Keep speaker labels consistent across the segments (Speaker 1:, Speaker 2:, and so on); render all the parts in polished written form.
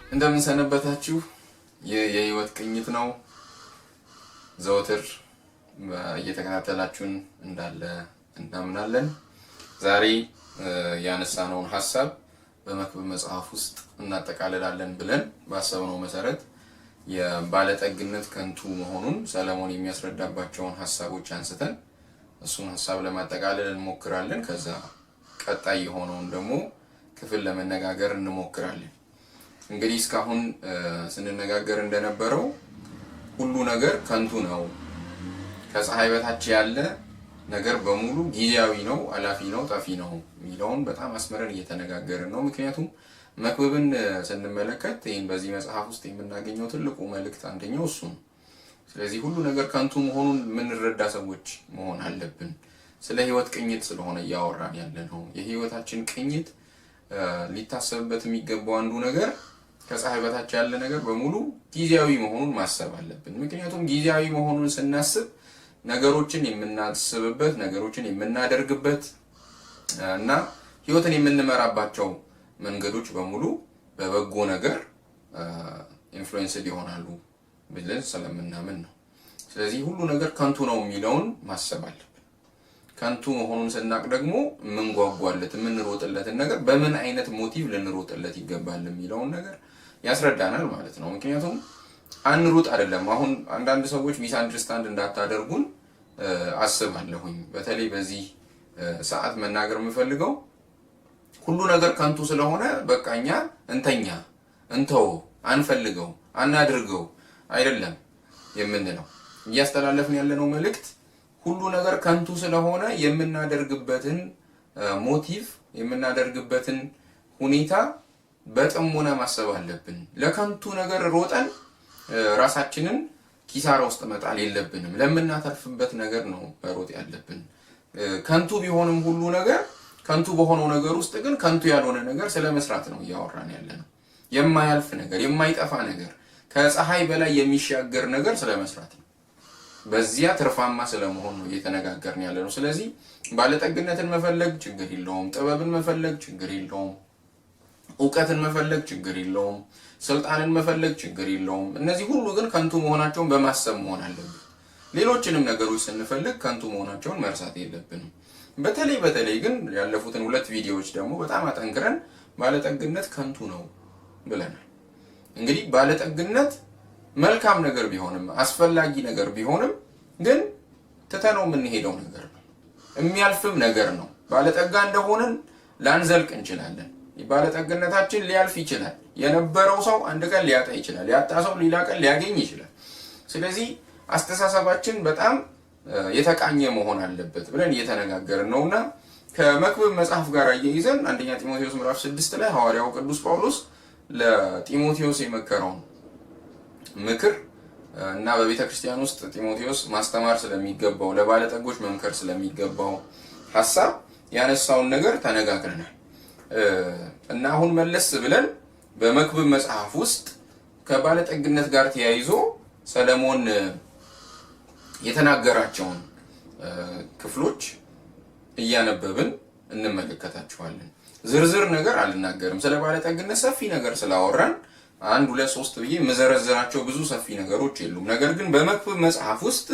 Speaker 1: እንደምን ሰነበታችሁ? የህይወት ቅኝት ነው። ዘወትር እየተከታተላችሁን እንዳለ እናምናለን። ዛሬ ያነሳነውን ሐሳብ በመክብብ መጽሐፍ ውስጥ እናጠቃልላለን ብለን ባሰብነው መሰረት የባለጠግነት ከንቱ መሆኑን ሰለሞን የሚያስረዳባቸውን ሐሳቦች አንስተን እሱን ሐሳብ ለማጠቃለል እንሞክራለን። ከዛ ቀጣይ የሆነውን ደግሞ ክፍል ለመነጋገር እንሞክራለን። እንግዲህ እስካሁን ስንነጋገር እንደነበረው ሁሉ ነገር ከንቱ ነው፣ ከፀሐይ በታች ያለ ነገር በሙሉ ጊዜያዊ ነው፣ አላፊ ነው፣ ጠፊ ነው የሚለውን በጣም አስመረን እየተነጋገርን ነው። ምክንያቱም መክብብን ስንመለከት ይህን በዚህ መጽሐፍ ውስጥ የምናገኘው ትልቁ መልእክት አንደኛው እሱ ነው። ስለዚህ ሁሉ ነገር ከንቱ መሆኑን የምንረዳ ሰዎች መሆን አለብን። ስለ ህይወት ቅኝት ስለሆነ እያወራን ያለ ነው። የህይወታችን ቅኝት ሊታሰብበት የሚገባው አንዱ ነገር ከፀሐይ በታች ያለ ነገር በሙሉ ጊዜያዊ መሆኑን ማሰብ አለብን። ምክንያቱም ጊዜያዊ መሆኑን ስናስብ ነገሮችን የምናስብበት፣ ነገሮችን የምናደርግበት እና ህይወትን የምንመራባቸው መንገዶች በሙሉ በበጎ ነገር ኢንፍሉዌንስድ ይሆናሉ ብለን ስለምናምን ነው። ስለዚህ ሁሉ ነገር ከንቱ ነው የሚለውን ማሰብ አለብን። ከንቱ መሆኑን ስናቅ ደግሞ የምንጓጓለት የምንሮጥለትን ነገር በምን አይነት ሞቲቭ ልንሮጥለት ይገባል የሚለውን ነገር ያስረዳናል ማለት ነው። ምክንያቱም አንሩጥ አይደለም። አሁን አንዳንድ ሰዎች ሚስ አንደርስታንድ እንዳታደርጉን አስባለሁኝ። በተለይ በዚህ ሰዓት መናገር የምፈልገው ሁሉ ነገር ከንቱ ስለሆነ በቃኛ እንተኛ፣ እንተው፣ አንፈልገው፣ አናድርገው አይደለም የምንለው። እያስተላለፍን ያለነው መልእክት ሁሉ ነገር ከንቱ ስለሆነ የምናደርግበትን ሞቲቭ የምናደርግበትን ሁኔታ በጥሞና ማሰብ አለብን። ለከንቱ ነገር ሮጠን ራሳችንን ኪሳራ ውስጥ መጣል የለብንም። ለምናተርፍበት ነገር ነው መሮጥ ያለብን። ከንቱ ቢሆንም ሁሉ ነገር ከንቱ በሆነው ነገር ውስጥ ግን ከንቱ ያልሆነ ነገር ስለመስራት ነው እያወራን ያለነው። የማያልፍ ነገር፣ የማይጠፋ ነገር፣ ከፀሐይ በላይ የሚሻገር ነገር ስለመስራት ነው። በዚያ ትርፋማ ስለመሆን ነው እየተነጋገርን ያለነው። ስለዚህ ባለጠግነትን መፈለግ ችግር የለውም፣ ጥበብን መፈለግ ችግር የለውም፣ እውቀትን መፈለግ ችግር የለውም፣ ስልጣንን መፈለግ ችግር የለውም። እነዚህ ሁሉ ግን ከንቱ መሆናቸውን በማሰብ መሆን አለብን። ሌሎችንም ነገሮች ስንፈልግ ከንቱ መሆናቸውን መርሳት የለብንም። በተለይ ግን ያለፉትን 2 ቪዲዮዎች ደግሞ በጣም አጠንክረን ባለጠግነት ከንቱ ነው ብለናል። እንግዲህ ባለጠግነት መልካም ነገር ቢሆንም አስፈላጊ ነገር ቢሆንም ግን ትተነው የምንሄደው ነገር ነው፣ የሚያልፍም ነገር ነው። ባለጠጋ እንደሆነን ላንዘልቅ እንችላለን። ባለጠግነታችን ሊያልፍ ይችላል። የነበረው ሰው አንድ ቀን ሊያጣ ይችላል፣ ያጣ ሰው ሌላ ቀን ሊያገኝ ይችላል። ስለዚህ አስተሳሰባችን በጣም የተቃኘ መሆን አለበት ብለን እየተነጋገርን ነውና ከመክብብ መጽሐፍ ጋር አያይዘን አንደኛ ጢሞቴዎስ ምዕራፍ 6 ላይ ሐዋርያው ቅዱስ ጳውሎስ ለጢሞቴዎስ የመከረውን ምክር እና በቤተ ክርስቲያን ውስጥ ጢሞቴዎስ ማስተማር ስለሚገባው ለባለጠጎች መምከር ስለሚገባው ሐሳብ ያነሳውን ነገር ተነጋግረናል እና አሁን መለስ ብለን በመክብብ መጽሐፍ ውስጥ ከባለጠግነት ጋር ተያይዞ ሰለሞን የተናገራቸውን ክፍሎች እያነበብን እንመለከታቸዋለን። ዝርዝር ነገር አልናገርም። ስለ ባለጠግነት ሰፊ ነገር ስላወራን 1 2 3 ብዬ መዘረዝራቸው ብዙ ሰፊ ነገሮች የሉም። ነገር ግን በመክብብ መጽሐፍ ውስጥ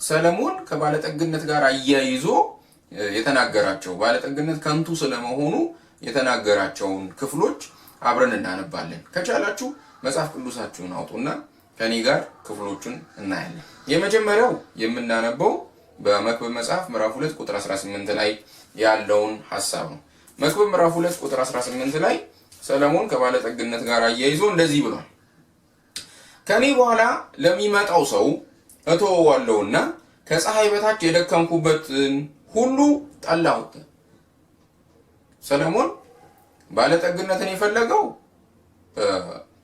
Speaker 1: ሰለሞን ከባለጠግነት ጋር አያይዞ የተናገራቸው ባለጠግነት ከንቱ ስለመሆኑ የተናገራቸውን ክፍሎች አብረን እናነባለን። ከቻላችሁ መጽሐፍ ቅዱሳችሁን አውጡና ከኔ ጋር ክፍሎቹን እናያለን። የመጀመሪያው የምናነበው በመክብብ መጽሐፍ ምዕራፍ 2 ቁጥር 18 ላይ ያለውን ሐሳብ ነው። መክብብ ምዕራፍ 2 ቁጥር 18 ላይ ሰለሞን ከባለጠግነት ጋር አያይዞ እንደዚህ ብሏል። ከኔ በኋላ ለሚመጣው ሰው እተወዋለሁና ከፀሐይ በታች የደከምኩበትን ሁሉ ጠላሁት። ሰለሞን ባለጠግነትን የፈለገው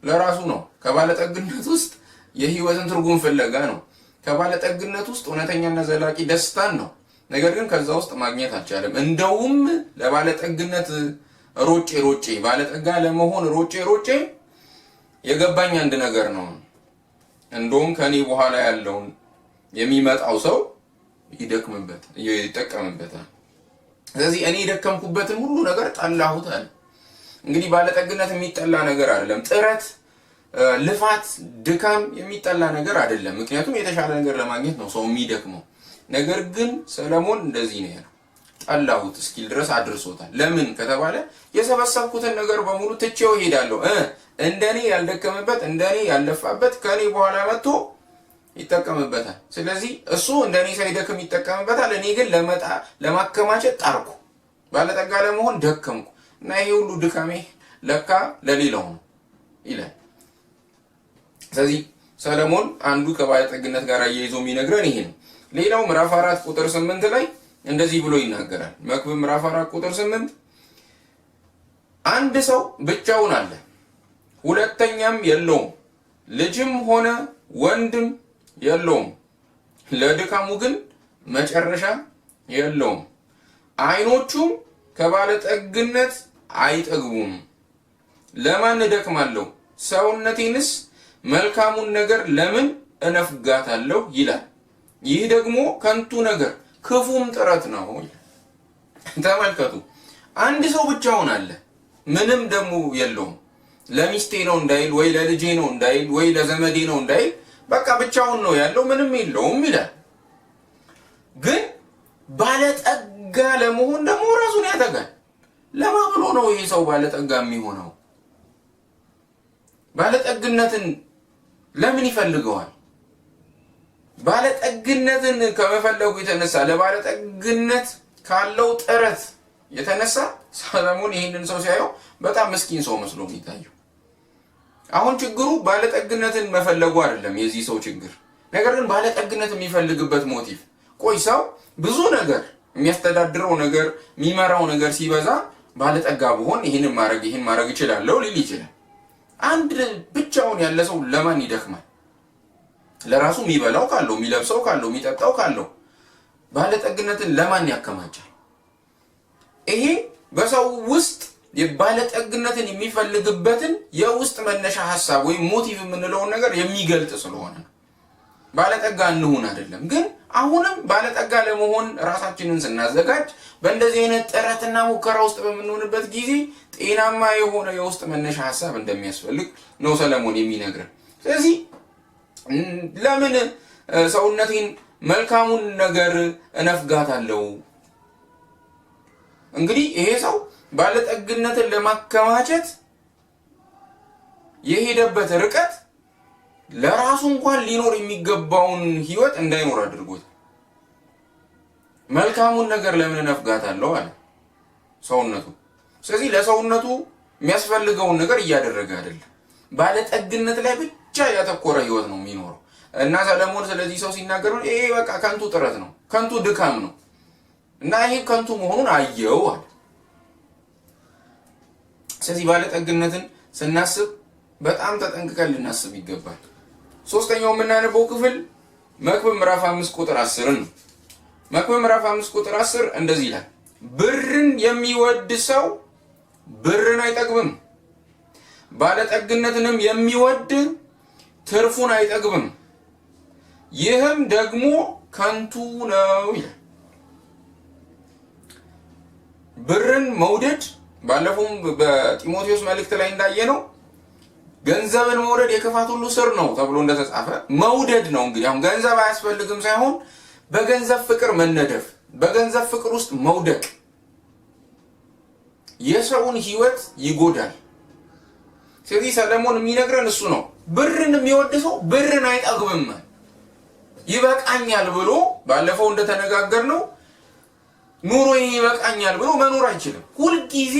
Speaker 1: ለራሱ ነው። ከባለጠግነት ውስጥ የህይወትን ትርጉም ፍለጋ ነው። ከባለጠግነት ውስጥ እውነተኛና ዘላቂ ደስታን ነው። ነገር ግን ከዛ ውስጥ ማግኘት አልቻለም። እንደውም ለባለጠግነት ሮጬ ባለጠጋ ለመሆን ሮጬ የገባኝ አንድ ነገር ነው። እንደውም ከኔ በኋላ ያለውን የሚመጣው ሰው ይጠቀምበታል። ስለዚህ እኔ የደከምኩበትን ሁሉ ነገር ጠላሁት አለ። እንግዲህ ባለጠግነት የሚጠላ ነገር አይደለም። ጥረት፣ ልፋት፣ ድካም የሚጠላ ነገር አይደለም። ምክንያቱም የተሻለ ነገር ለማግኘት ነው ሰው የሚደክመው። ነገር ግን ሰለሞን እንደዚህ ነው ያለው፣ ጠላሁት እስኪል ድረስ አድርሶታል። ለምን ከተባለ የሰበሰብኩትን ነገር በሙሉ ትቼው እሄዳለሁ። እንደኔ ያልደከመበት እንደኔ ያልለፋበት ከኔ በኋላ መጥቶ ይጠቀምበታል። ስለዚህ እሱ እንደኔ ሳይደክም ይጠቀምበታል። እኔ ግን ለማከማቸት ጣርኩ፣ ባለጠጋ ለመሆን ደከምኩ እና ይሄ ሁሉ ድካሜ ለካ ለሌላው ነው ይላል። ስለዚህ ሰለሞን አንዱ ከባለጠግነት ጋር አያይዞ የሚነግረን ይሄ ነው። ሌላው ምዕራፍ 4 ቁጥር 8 ላይ እንደዚህ ብሎ ይናገራል። መክብብ ምዕራፍ 4 ቁጥር 8 አንድ ሰው ብቻውን አለ፣ ሁለተኛም የለውም፣ ልጅም ሆነ ወንድም የለውም፣ ለድካሙ ግን መጨረሻ የለውም፣ አይኖቹም ከባለጠግነት አይጠግቡም። ለማን እደክማለሁ? ሰውነቴንስ መልካሙን ነገር ለምን እነፍጋታለሁ ይላል። ይህ ደግሞ ከንቱ ነገር ክፉም ጥረት ነው። ተመልከቱ፣ አንድ ሰው ብቻውን አለ፣ ምንም ደግሞ የለውም። ለሚስቴ ነው እንዳይል፣ ወይ ለልጄ ነው እንዳይል፣ ወይ ለዘመዴ ነው እንዳይል፣ በቃ ብቻውን ነው ያለው፣ ምንም የለውም ይላል። ግን ባለጠጋ ለመሆን ደግሞ ራሱን ያተጋል። ለማ ብሎ ነው ይሄ ሰው ባለጠጋ የሚሆነው? ባለጠግነትን ለምን ይፈልገዋል? ባለጠግነትን ከመፈለጉ የተነሳ ለባለጠግነት ካለው ጥረት የተነሳ ሰለሞን ይህንን ሰው ሲያየው በጣም ምስኪን ሰው መስሎ የሚታየው። አሁን ችግሩ ባለጠግነትን መፈለጉ አይደለም የዚህ ሰው ችግር። ነገር ግን ባለጠግነት የሚፈልግበት ሞቲቭ። ቆይ ሰው ብዙ ነገር የሚያስተዳድረው ነገር የሚመራው ነገር ሲበዛ ባለጠጋ ብሆን ይህን ማድረግ እችላለሁ ሊል ይችላል። አንድ ብቻውን ያለ ሰው ለማን ይደክማል? ለራሱ የሚበላው ካለው፣ የሚለብሰው ካለው፣ የሚጠጣው ካለው ባለጠግነትን ለማን ያከማቻል? ይሄ በሰው ውስጥ የባለጠግነትን የሚፈልግበትን የውስጥ መነሻ ሐሳብ ወይም ሞቲቭ የምንለውን ነገር የሚገልጥ ስለሆነ ነው። ባለጠጋ እንሁን አይደለም። ግን አሁንም ባለጠጋ ለመሆን ራሳችንን ስናዘጋጅ በእንደዚህ አይነት ጥረትና ሙከራ ውስጥ በምንሆንበት ጊዜ ጤናማ የሆነ የውስጥ መነሻ ሐሳብ እንደሚያስፈልግ ነው ሰለሞን የሚነግረን። ስለዚህ ለምን ሰውነቴን መልካሙን ነገር እነፍጋታለሁ? እንግዲህ ይሄ ሰው ባለጠግነትን ለማከማቸት የሄደበት ርቀት ለራሱ እንኳን ሊኖር የሚገባውን ህይወት እንዳይኖር አድርጎት፣ መልካሙን ነገር ለምን እነፍጋታለሁ አለ ሰውነቱ። ስለዚህ ለሰውነቱ የሚያስፈልገውን ነገር እያደረገ አይደለም፣ ባለጠግነት ላይ ብቻ ያተኮረ ህይወት ነው የሚኖረው። እና ሰለሞን ስለዚህ ሰው ሲናገር ይሄ በቃ ከንቱ ጥረት ነው፣ ከንቱ ድካም ነው እና ይሄ ከንቱ መሆኑን አየው አለ። ስለዚህ ባለጠግነትን ስናስብ በጣም ተጠንቅቀን ልናስብ ይገባል። ሶስተኛው የምናነበው ክፍል መክብብ ምዕራፍ 5 ቁጥር 10 ነው። መክብብ ምዕራፍ 5 ቁጥር 10 እንደዚህ ይላል፣ ብርን የሚወድ ሰው ብርን አይጠግብም፣ ባለጠግነትንም የሚወድ ትርፉን አይጠግብም፣ ይህም ደግሞ ከንቱ ነው ይላል። ብርን መውደድ ባለፈውም በጢሞቴዎስ መልእክት ላይ እንዳየነው ገንዘብን መውደድ የክፋት ሁሉ ስር ነው ተብሎ እንደተጻፈ መውደድ ነው። እንግዲህ አሁን ገንዘብ አያስፈልግም ሳይሆን በገንዘብ ፍቅር መነደፍ፣ በገንዘብ ፍቅር ውስጥ መውደቅ የሰውን ህይወት ይጎዳል። ስለዚህ ሰለሞን የሚነግረን እሱ ነው። ብርን የሚወድ ሰው ብርን አይጠግብም። ይበቃኛል ብሎ ባለፈው እንደተነጋገርነው ኑሮ ይበቃኛል ብሎ መኖር አይችልም። ሁልጊዜ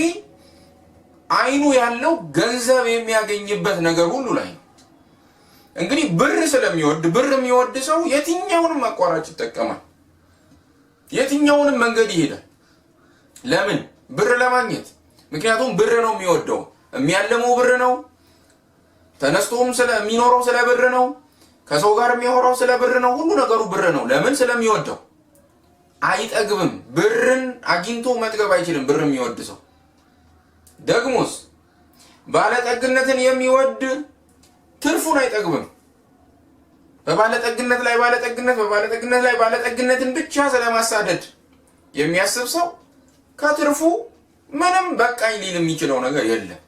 Speaker 1: አይኑ ያለው ገንዘብ የሚያገኝበት ነገር ሁሉ ላይ ነው። እንግዲህ ብር ስለሚወድ ብር የሚወድ ሰው የትኛውንም አቋራጭ ይጠቀማል፣ የትኛውንም መንገድ ይሄዳል። ለምን? ብር ለማግኘት። ምክንያቱም ብር ነው የሚወደው፣ የሚያለመው ብር ነው፣ ተነስቶም ስለሚኖረው ስለ ብር ነው፣ ከሰው ጋር የሚያወራው ስለ ብር ነው፣ ሁሉ ነገሩ ብር ነው። ለምን? ስለሚወደው። አይጠግብም። ብርን አግኝቶ መጥገብ አይችልም ብር የሚወድ ሰው። ደግሞስ ባለጠግነትን የሚወድ ትርፉን አይጠግብም። በባለጠግነት ላይ ባለጠግነት፣ በባለጠግነት ላይ ባለጠግነትን ብቻ ስለማሳደድ የሚያስብ ሰው ከትርፉ ምንም በቃኝ ሊል የሚችለው ነገር የለም።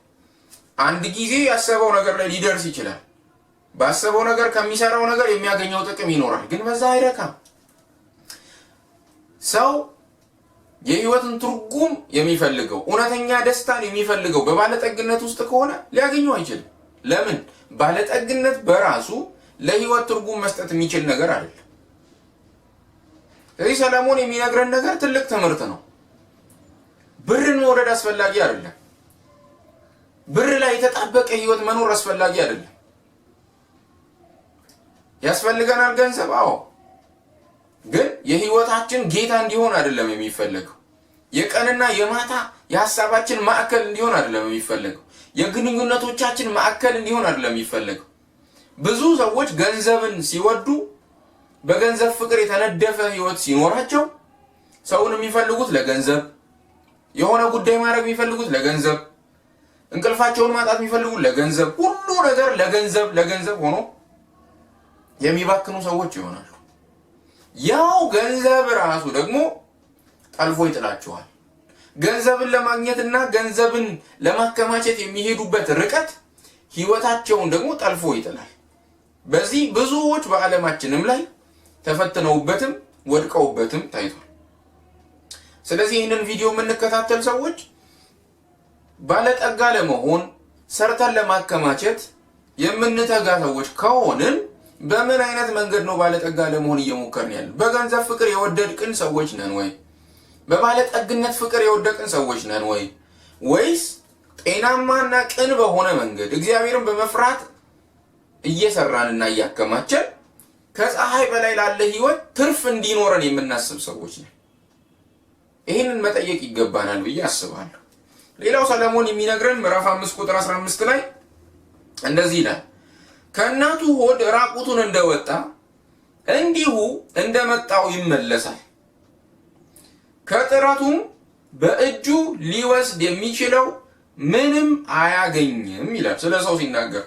Speaker 1: አንድ ጊዜ ያሰበው ነገር ላይ ሊደርስ ይችላል። ባሰበው ነገር ከሚሰራው ነገር የሚያገኘው ጥቅም ይኖራል፣ ግን በዛ አይረካም። ሰው የህይወትን ትርጉም የሚፈልገው እውነተኛ ደስታን የሚፈልገው በባለጠግነት ውስጥ ከሆነ ሊያገኘው አይችልም። ለምን? ባለጠግነት በራሱ ለህይወት ትርጉም መስጠት የሚችል ነገር አይደለም። ስለዚህ ሰለሞን የሚነግረን ነገር ትልቅ ትምህርት ነው። ብርን መውደድ አስፈላጊ አይደለም። ብር ላይ የተጣበቀ ህይወት መኖር አስፈላጊ አይደለም። ያስፈልገናል ገንዘብ፣ አዎ፣ ግን የህይወታችን ጌታ እንዲሆን አይደለም የሚፈለገው። የቀንና የማታ የሐሳባችን ማዕከል እንዲሆን አይደለም የሚፈለገው። የግንኙነቶቻችን ማዕከል እንዲሆን አይደለም የሚፈለገው። ብዙ ሰዎች ገንዘብን ሲወዱ በገንዘብ ፍቅር የተነደፈ ህይወት ሲኖራቸው ሰውን የሚፈልጉት ለገንዘብ፣ የሆነ ጉዳይ ማድረግ የሚፈልጉት ለገንዘብ፣ እንቅልፋቸውን ማጣት የሚፈልጉት ለገንዘብ፣ ሁሉ ነገር ለገንዘብ ሆኖ የሚባክኑ ሰዎች ይሆናሉ። ያው ገንዘብ ራሱ ደግሞ ጠልፎ ይጥላቸዋል። ገንዘብን ለማግኘትና ገንዘብን ለማከማቸት የሚሄዱበት ርቀት ህይወታቸውን ደግሞ ጠልፎ ይጥላል። በዚህ ብዙዎች በዓለማችንም ላይ ተፈትነውበትም ወድቀውበትም ታይቷል። ስለዚህ ይህንን ቪዲዮ የምንከታተል ሰዎች ባለጠጋ ለመሆን ሰርተን ለማከማቸት የምንተጋ ሰዎች ከሆንን በምን አይነት መንገድ ነው ባለጠጋ ለመሆን እየሞከርን ያለው? በገንዘብ ፍቅር የወደቅን ሰዎች ነን ወይ? በባለጠግነት ፍቅር የወደቅን ሰዎች ነን ወይ? ወይስ ጤናማና ቅን በሆነ መንገድ እግዚአብሔርን በመፍራት እየሰራንና እያከማቸን ከፀሐይ በላይ ላለ ህይወት ትርፍ እንዲኖረን የምናስብ ሰዎች ነን? ይህንን መጠየቅ ይገባናል ብዬ አስባለሁ። ሌላው ሰለሞን የሚነግረን ምዕራፍ 5 ቁጥር 15 ላይ እንደዚህ ይላል፣ ከእናቱ ሆድ ራቁቱን እንደወጣ እንዲሁ እንደመጣው ይመለሳል፣ ከጥረቱም በእጁ ሊወስድ የሚችለው ምንም አያገኝም ይላል ስለ ሰው ሲናገር።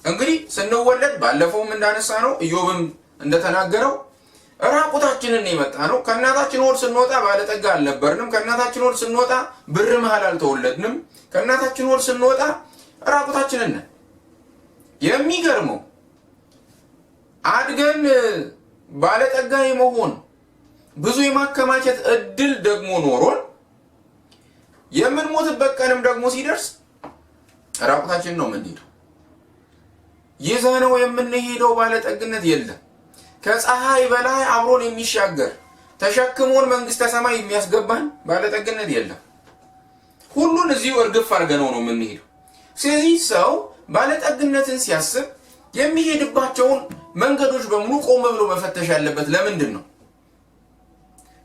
Speaker 1: እንግዲህ ስንወለድ ባለፈውም እንዳነሳ ነው ኢዮብም እንደተናገረው ራቁታችንን የመጣ ነው። ከእናታችን ሆድ ስንወጣ ባለጠጋ አልነበርንም። ከእናታችን ሆድ ስንወጣ ብር መሃል አልተወለድንም። ከእናታችን ሆድ ስንወጣ ራቁታችንን ነን። የሚገርመው አድገን ባለጠጋ የመሆን ብዙ የማከማቸት እድል ደግሞ ኖሮን የምንሞትበት ቀንም ደግሞ ሲደርስ ራቁታችን ነው የምንሄደው። ይዘነው የምንሄደው ባለጠግነት የለም። ከፀሐይ በላይ አብሮን የሚሻገር ተሸክሞን መንግስተ ሰማይ የሚያስገባን ባለጠግነት የለም። ሁሉን እዚሁ እርግፍ አድርገነው ነው የምንሄደው። ስለዚህ ሰው ባለጠግነትን ሲያስብ የሚሄድባቸውን መንገዶች በሙሉ ቆም ብሎ መፈተሽ ያለበት ለምንድን ነው?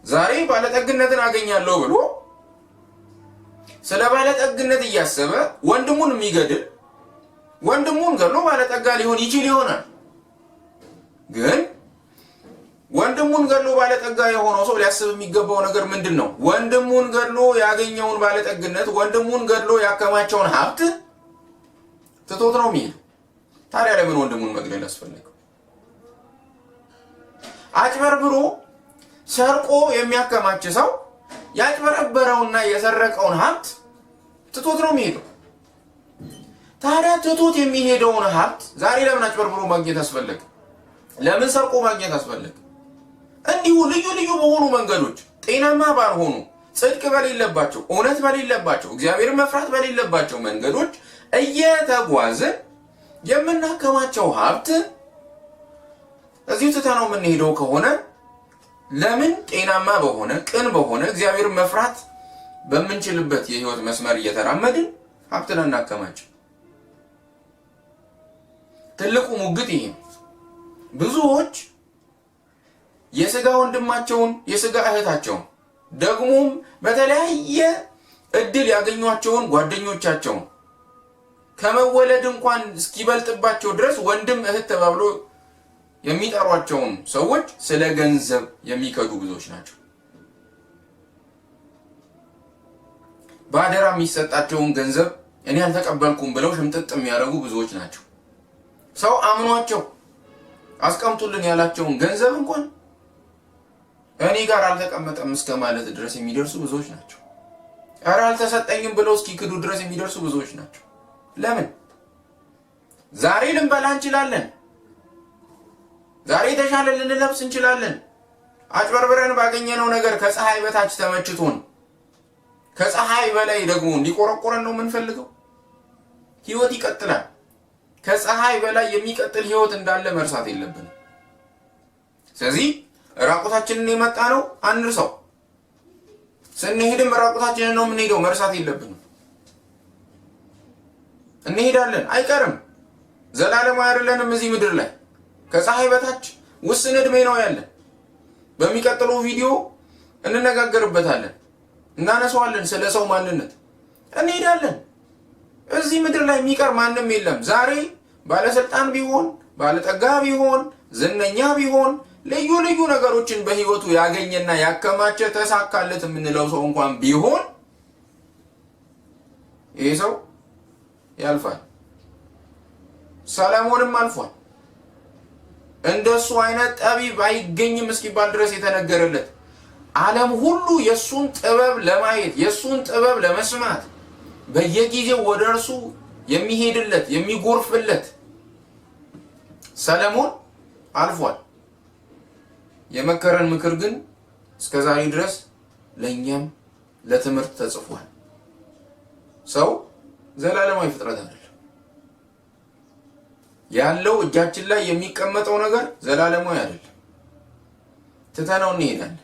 Speaker 1: ዛሬ ባለጠግነትን አገኛለሁ ብሎ ስለ ባለጠግነት እያሰበ ወንድሙን የሚገድል ወንድሙን ገድሎ ባለጠጋ ሊሆን ይችል ይሆናል። ግን ወንድሙን ገድሎ ባለጠጋ የሆነው ሰው ሊያስብ የሚገባው ነገር ምንድን ነው? ወንድሙን ገድሎ ያገኘውን ባለጠግነት፣ ወንድሙን ገድሎ ያከማቸውን ሀብት ትቶት ነው የሚሄደው። ታዲያ ለምን ወንድሙን መግደል አስፈለገው? አጭበርብሮ ሰርቆ የሚያከማች ሰው ያጭበረበረውና የሰረቀውን ሀብት ትቶት ነው የሚሄደው። ታዲያ ትቶት የሚሄደውን ሀብት ዛሬ ለምን አጭበርብሮ ማግኘት አስፈለገ? ለምን ሰርቆ ማግኘት አስፈለገ? እንዲሁ ልዩ ልዩ በሆኑ መንገዶች፣ ጤናማ ባልሆኑ፣ ጽድቅ በሌለባቸው፣ እውነት በሌለባቸው፣ እግዚአብሔርን መፍራት በሌለባቸው መንገዶች እየተጓዝን የምናከማቸው ሀብት እዚሁ ትተነው የምንሄደው ከሆነ ለምን ጤናማ በሆነ ቅን በሆነ እግዚአብሔርን መፍራት በምንችልበት የህይወት መስመር እየተራመድን ሀብትን እናከማች? ትልቁ ሙግት ይሄ ነው። ብዙዎች የስጋ ወንድማቸውን የስጋ እህታቸውን ደግሞም በተለያየ እድል ያገኟቸውን ጓደኞቻቸውን ከመወለድ እንኳን እስኪበልጥባቸው ድረስ ወንድም እህት ተባብሎ የሚጠሯቸውን ሰዎች ስለ ገንዘብ የሚከዱ ብዙዎች ናቸው። ባደራ የሚሰጣቸውን ገንዘብ እኔ አልተቀበልኩም ብለው ሽምጥጥ የሚያደርጉ ብዙዎች ናቸው። ሰው አምኗቸው አስቀምጡልን ያላቸውን ገንዘብ እንኳን እኔ ጋር አልተቀመጠም እስከ ማለት ድረስ የሚደርሱ ብዙዎች ናቸው። ኧረ አልተሰጠኝም ብለው እስኪክዱ ድረስ የሚደርሱ ብዙዎች ናቸው። ለምን? ዛሬ ልንበላ እንችላለን፣ ዛሬ የተሻለ ልንለብስ እንችላለን። አጭበርብረን ባገኘነው ነገር ከፀሐይ በታች ተመችቶን ከፀሐይ በላይ ደግሞ እንዲቆረቆረን ነው የምንፈልገው። ህይወት ይቀጥላል። ከፀሐይ በላይ የሚቀጥል ህይወት እንዳለ መርሳት የለብንም። ስለዚህ ራቁታችንን የመጣ ነው አንርሳው። ስንሄድም ራቁታችንን ነው የምንሄደው፣ መርሳት የለብንም። እንሄዳለን፣ አይቀርም። ዘላለማዊ አይደለንም እዚህ ምድር ላይ። ከፀሐይ በታች ውስን ዕድሜ ነው ያለን። በሚቀጥለው ቪዲዮ እንነጋገርበታለን፣ እናነሳዋለን። ስለ ሰው ማንነት እንሄዳለን። እዚህ ምድር ላይ የሚቀር ማንም የለም። ዛሬ ባለስልጣን ቢሆን፣ ባለጠጋ ቢሆን፣ ዝነኛ ቢሆን፣ ልዩ ልዩ ነገሮችን በህይወቱ ያገኘና ያከማቸ ተሳካለት የምንለው ሰው እንኳን ቢሆን ይሄ ሰው ያልፋል። ሰለሞንም አልፏል። እንደሱ አይነት ጠቢብ አይገኝም እስኪባል ድረስ የተነገረለት ዓለም ሁሉ የሱን ጥበብ ለማየት የሱን ጥበብ ለመስማት በየጊዜው ወደ እርሱ የሚሄድለት የሚጎርፍለት ሰለሞን አልፏል። የመከረን ምክር ግን እስከዛሬ ድረስ ለኛም ለትምህርት ተጽፏል። ሰው ዘላለማዊ ፍጥረት አይደለም። ያለው እጃችን ላይ የሚቀመጠው ነገር ዘላለማዊ አይደለም። ትተነው እንሄዳለን።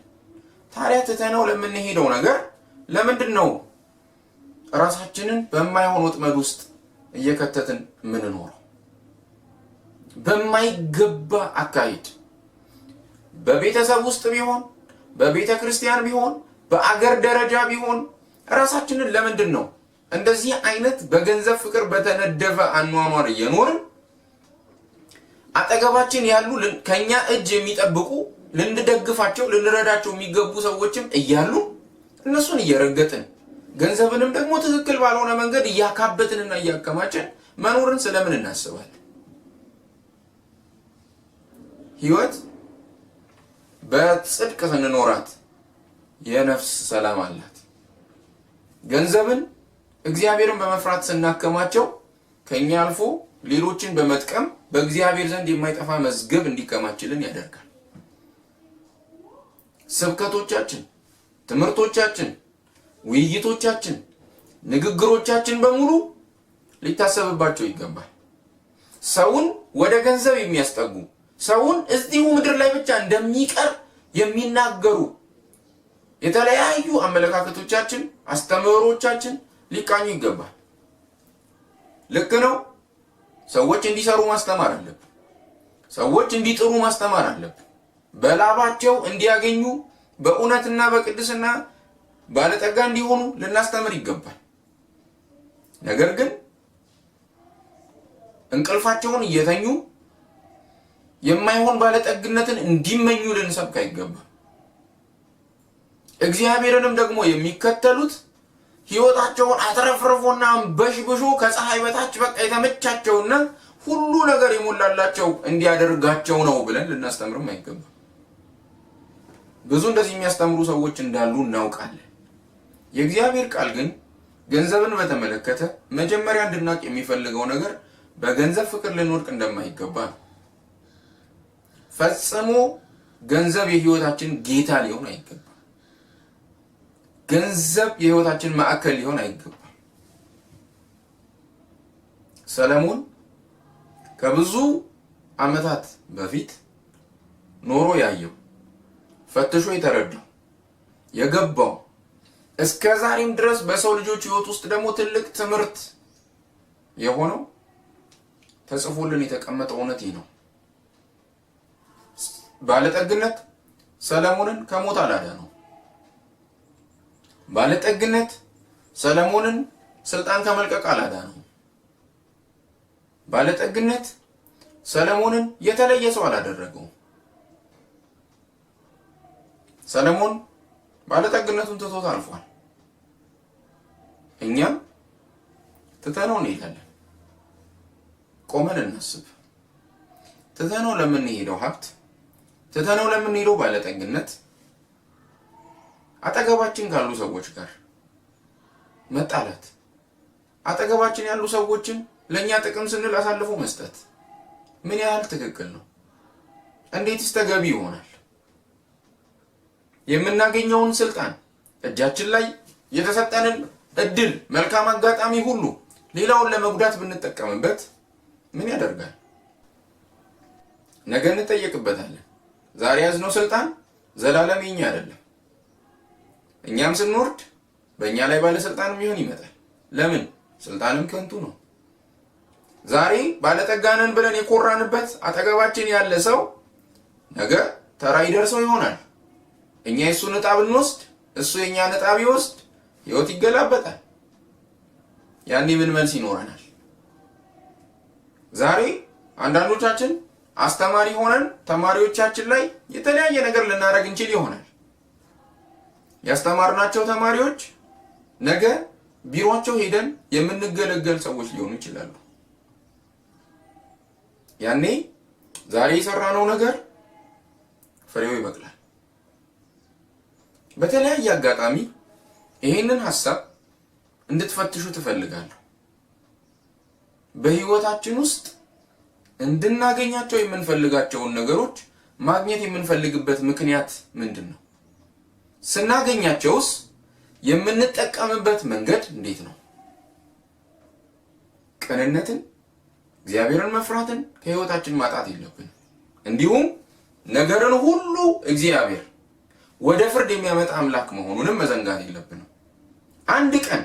Speaker 1: ታዲያ ትተነው ለምንሄደው ነገር ለምንድን ነው ራሳችንን በማይሆን ወጥመድ ውስጥ እየከተትን የምንኖረው? በማይገባ አካሄድ በቤተሰብ ውስጥ ቢሆን፣ በቤተ ክርስቲያን ቢሆን፣ በአገር ደረጃ ቢሆን ራሳችንን ለምንድን ነው እንደዚህ አይነት በገንዘብ ፍቅር በተነደፈ አኗኗር እየኖርን አጠገባችን ያሉ ከኛ እጅ የሚጠብቁ ልንደግፋቸው ልንረዳቸው የሚገቡ ሰዎችም እያሉ እነሱን እየረገጥን ገንዘብንም ደግሞ ትክክል ባልሆነ መንገድ እያካበትንና እያከማችን መኖርን ስለምን እናስባለን? ህይወት በጽድቅ ስንኖራት የነፍስ ሰላም አላት። ገንዘብን እግዚአብሔርን በመፍራት ስናከማቸው ከኛ አልፎ ሌሎችን በመጥቀም በእግዚአብሔር ዘንድ የማይጠፋ መዝገብ እንዲከማችልን ያደርጋል። ስብከቶቻችን፣ ትምህርቶቻችን፣ ውይይቶቻችን፣ ንግግሮቻችን በሙሉ ሊታሰብባቸው ይገባል። ሰውን ወደ ገንዘብ የሚያስጠጉ ሰውን እዚሁ ምድር ላይ ብቻ እንደሚቀር የሚናገሩ የተለያዩ አመለካከቶቻችን፣ አስተምህሮቻችን ሊቃኙ ይገባል። ልክ ነው። ሰዎች እንዲሰሩ ማስተማር አለብን። ሰዎች እንዲጥሩ ማስተማር አለብን። በላባቸው እንዲያገኙ በእውነትና በቅድስና ባለጠጋ እንዲሆኑ ልናስተምር ይገባል። ነገር ግን እንቅልፋቸውን እየተኙ የማይሆን ባለጠግነትን እንዲመኙ ልንሰብክ አይገባም። እግዚአብሔርንም ደግሞ የሚከተሉት ህይወታቸውን አትረፍርፎና በሽብሾ ከፀሐይ በታች በቃ የተመቻቸውና ሁሉ ነገር የሞላላቸው እንዲያደርጋቸው ነው ብለን ልናስተምርም አይገባም። ብዙ እንደዚህ የሚያስተምሩ ሰዎች እንዳሉ እናውቃለን። የእግዚአብሔር ቃል ግን ገንዘብን በተመለከተ መጀመሪያ እንድናውቅ የሚፈልገው ነገር በገንዘብ ፍቅር ልንወድቅ እንደማይገባ ነው። ፈጽሞ ገንዘብ የህይወታችን ጌታ ሊሆን አይገባም። ገንዘብ የህይወታችን ማዕከል ሊሆን አይገባም። ሰለሞን ከብዙ ዓመታት በፊት ኖሮ ያየው ፈትሾ የተረዳው የገባው እስከ ዛሬም ድረስ በሰው ልጆች ህይወት ውስጥ ደግሞ ትልቅ ትምህርት የሆነው ተጽፎልን የተቀመጠው እውነት ነው። ባለጠግነት ሰለሞንን ከሞት አላዳነው። ባለጠግነት ሰለሞንን ስልጣን ከመልቀቅ አላዳነው። ባለጠግነት ሰለሞንን የተለየ ሰው አላደረገው። ሰለሞን ባለጠግነቱን ትቶት አልፏል። እኛም ትተነው እንሄዳለን። ቆመን እናስብ። ትተነው ለምንሄደው ሀብት፣ ትተነው ለምንሄደው ባለጠግነት አጠገባችን ካሉ ሰዎች ጋር መጣላት፣ አጠገባችን ያሉ ሰዎችን ለኛ ጥቅም ስንል አሳልፎ መስጠት ምን ያህል ትክክል ነው? እንዴትስ ተገቢ ይሆናል? የምናገኘውን ስልጣን እጃችን ላይ የተሰጠንን እድል መልካም አጋጣሚ ሁሉ ሌላውን ለመጉዳት ብንጠቀምበት ምን ያደርጋል? ነገ እንጠየቅበታለን። ዛሬ ያዝነው ስልጣን ዘላለም የኛ አይደለም። እኛም ስንወርድ በእኛ ላይ ባለስልጣንም ይመጣል። ለምን? ስልጣንም ከንቱ ነው። ዛሬ ባለጠጋነን ብለን የኮራንበት አጠገባችን ያለ ሰው ነገ ተራ ይደርሰው ይሆናል። እኛ የሱን ዕጣ ብንወስድ እሱ የኛን ዕጣ ቢወስድ ህይወት ይገላበጣል። ያኔ ምን መልስ ይኖረናል? ዛሬ አንዳንዶቻችን አስተማሪ ሆነን ተማሪዎቻችን ላይ የተለያየ ነገር ልናደርግ እንችል ይሆናል። ያስተማርናቸው ተማሪዎች ነገ ቢሮአቸው ሄደን የምንገለገል ሰዎች ሊሆኑ ይችላሉ። ያኔ ዛሬ የሰራነው ነገር ፍሬው ይበቅላል። በተለያየ አጋጣሚ ይሄንን ሐሳብ እንድትፈትሹ ትፈልጋለሁ። በህይወታችን ውስጥ እንድናገኛቸው የምንፈልጋቸውን ነገሮች ማግኘት የምንፈልግበት ምክንያት ምንድነው? ስናገኛቸውስ የምንጠቀምበት መንገድ እንዴት ነው? ቅንነትን፣ እግዚአብሔርን መፍራትን ከህይወታችን ማጣት የለብንም። እንዲሁም ነገርን ሁሉ እግዚአብሔር ወደ ፍርድ የሚያመጣ አምላክ መሆኑንም መዘንጋት የለብንም። አንድ ቀን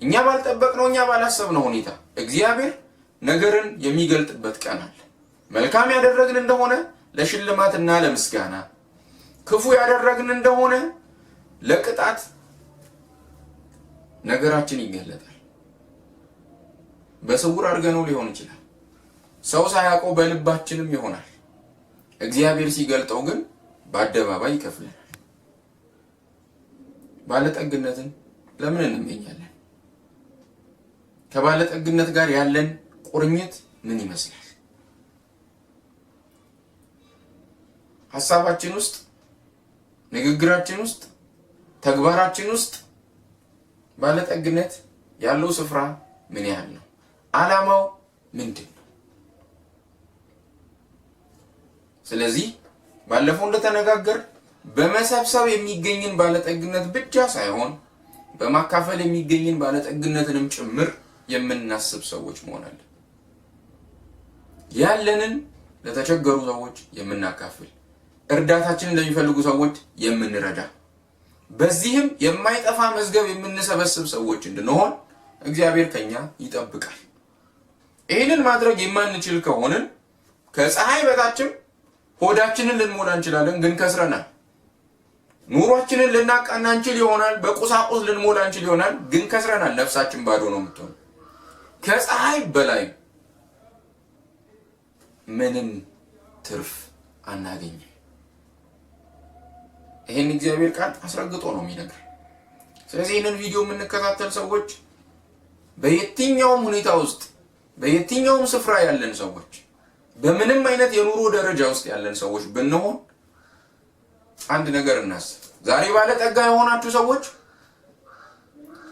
Speaker 1: እኛ ባልጠበቅነው እኛ ባላሰብነው ሁኔታ እግዚአብሔር ነገርን የሚገልጥበት ቀን አለ። መልካም ያደረግን እንደሆነ ለሽልማትና ለምስጋና፣ ክፉ ያደረግን እንደሆነ ለቅጣት ነገራችን ይገለጣል። በስውር አድርገነው ሊሆን ይችላል። ሰው ሳያውቀው በልባችንም ይሆናል። እግዚአብሔር ሲገልጠው ግን በአደባባይ ይከፍለናል። ባለጠግነትን ለምን እንመኛለን? ከባለጠግነት ጋር ያለን ቁርኝት ምን ይመስላል? ሐሳባችን ውስጥ፣ ንግግራችን ውስጥ፣ ተግባራችን ውስጥ ባለጠግነት ያለው ስፍራ ምን ያህል ነው? ዓላማው ምንድን ነው? ስለዚህ ባለፈው እንደተነጋገር በመሰብሰብ የሚገኝን ባለጠግነት ብቻ ሳይሆን በማካፈል የሚገኝን ባለጠግነትንም ጭምር የምናስብ ሰዎች መሆን አለን። ያለንን ለተቸገሩ ሰዎች የምናካፍል፣ እርዳታችንን ለሚፈልጉ ሰዎች የምንረዳ፣ በዚህም የማይጠፋ መዝገብ የምንሰበስብ ሰዎች እንድንሆን እግዚአብሔር ከኛ ይጠብቃል። ይህንን ማድረግ የማንችል ከሆንን ከፀሐይ በታችም ሆዳችንን ልንሞላ እንችላለን፣ ግን ከስረናል። ኑሯችንን ልናቃና እንችል ይሆናል፣ በቁሳቁስ ልንሞላ እንችል ይሆናል፣ ግን ከስረናል። ነፍሳችን ባዶ ነው የምትሆነው። ከፀሐይ በላይ ምንም ትርፍ አናገኝም። ይሄን እግዚአብሔር ቃል አስረግጦ ነው የሚነግር። ስለዚህ ይህንን ቪዲዮ የምንከታተል ሰዎች በየትኛውም ሁኔታ ውስጥ በየትኛውም ስፍራ ያለን ሰዎች በምንም አይነት የኑሮ ደረጃ ውስጥ ያለን ሰዎች ብንሆን አንድ ነገር እናስብ። ዛሬ ባለጠጋ የሆናችሁ ሰዎች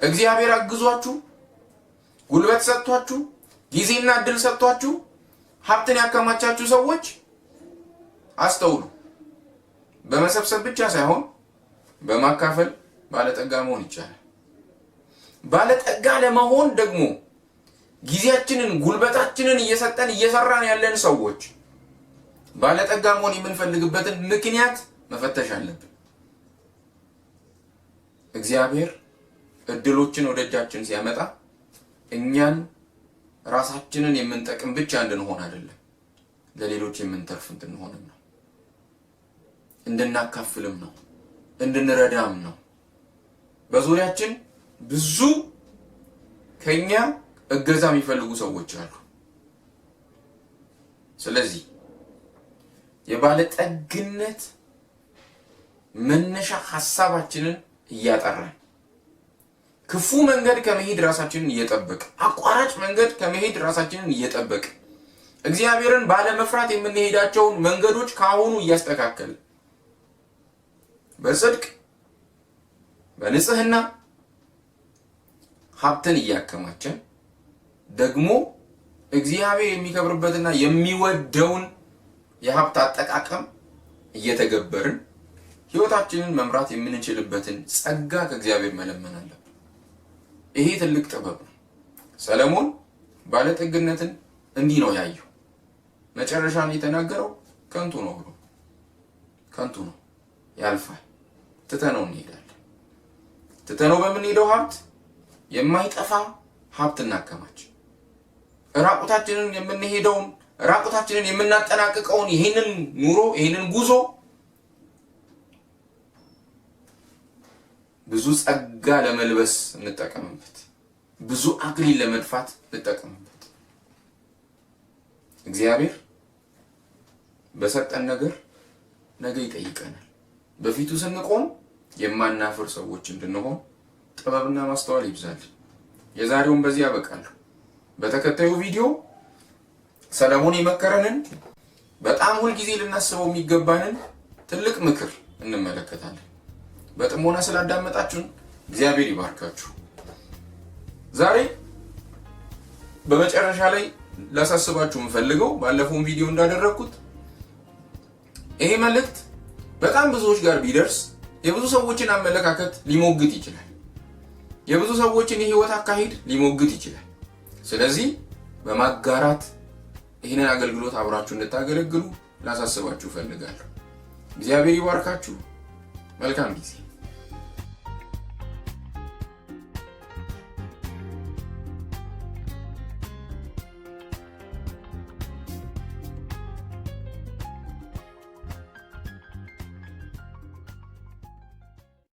Speaker 1: እግዚአብሔር አግዟችሁ፣ ጉልበት ሰጥቷችሁ፣ ጊዜና እድል ሰጥቷችሁ ሀብትን ያከማቻችሁ ሰዎች አስተውሉ። በመሰብሰብ ብቻ ሳይሆን በማካፈል ባለጠጋ መሆን ይቻላል። ባለጠጋ ለመሆን ደግሞ ጊዜያችንን ጉልበታችንን እየሰጠን እየሰራን ያለን ሰዎች ባለጠጋ መሆን የምንፈልግበትን ምክንያት መፈተሽ አለብን። እግዚአብሔር እድሎችን ወደ እጃችን ሲያመጣ እኛን ራሳችንን የምንጠቅም ብቻ እንድንሆን አይደለም፣ ለሌሎች የምንተርፍ እንድንሆንም ነው፣ እንድናካፍልም ነው፣ እንድንረዳም ነው። በዙሪያችን ብዙ ከኛ እገዛ የሚፈልጉ ሰዎች አሉ። ስለዚህ የባለጠግነት መነሻ ሐሳባችንን እያጠራን ክፉ መንገድ ከመሄድ ራሳችንን እየጠበቅ አቋራጭ መንገድ ከመሄድ ራሳችንን እየጠበቅ እግዚአብሔርን ባለመፍራት የምንሄዳቸውን መንገዶች ካሁኑ እያስተካከል በጽድቅ በንጽህና ሀብትን እያከማቸ ደግሞ እግዚአብሔር የሚከብርበትና የሚወደውን የሀብት አጠቃቀም እየተገበርን ህይወታችንን መምራት የምንችልበትን ጸጋ ከእግዚአብሔር መለመን አለብን። ይሄ ትልቅ ጥበብ ነው። ሰለሞን ባለጠግነትን እንዲህ ነው ያየው። መጨረሻን የተናገረው ከንቱ ነው ብሎ ከንቱ ነው፣ ያልፋል፣ ትተነው እንሄዳለን። ትተነው በምንሄደው ሀብት የማይጠፋ ሀብት እናከማች። ራቁታችንን የምንሄደውን ራቁታችንን የምናጠናቅቀውን ይሄንን ኑሮ ይሄንን ጉዞ ብዙ ጸጋ ለመልበስ እንጠቀምበት፣ ብዙ አክሊል ለመድፋት እንጠቀምበት። እግዚአብሔር በሰጠን ነገር ነገ ይጠይቀናል። በፊቱ ስንቆም የማናፍር ሰዎች እንድንሆን ጥበብና ማስተዋል ይብዛል። የዛሬውን በዚህ ያበቃለሁ። በተከታዩ ቪዲዮ ሰለሞን የመከረንን በጣም ሁል ጊዜ ልናስበው የሚገባንን ትልቅ ምክር እንመለከታለን። በጥሞና ስላዳመጣችሁን እግዚአብሔር ይባርካችሁ። ዛሬ በመጨረሻ ላይ ላሳስባችሁ የምፈልገው ባለፈው ቪዲዮ እንዳደረኩት ይሄ መልእክት በጣም ብዙዎች ጋር ቢደርስ የብዙ ሰዎችን አመለካከት ሊሞግት ይችላል። የብዙ ሰዎችን የህይወት አካሄድ ሊሞግት ይችላል። ስለዚህ በማጋራት ይህንን አገልግሎት አብራችሁ እንድታገለግሉ ላሳስባችሁ ፈልጋለሁ። እግዚአብሔር ይባርካችሁ። መልካም ጊዜ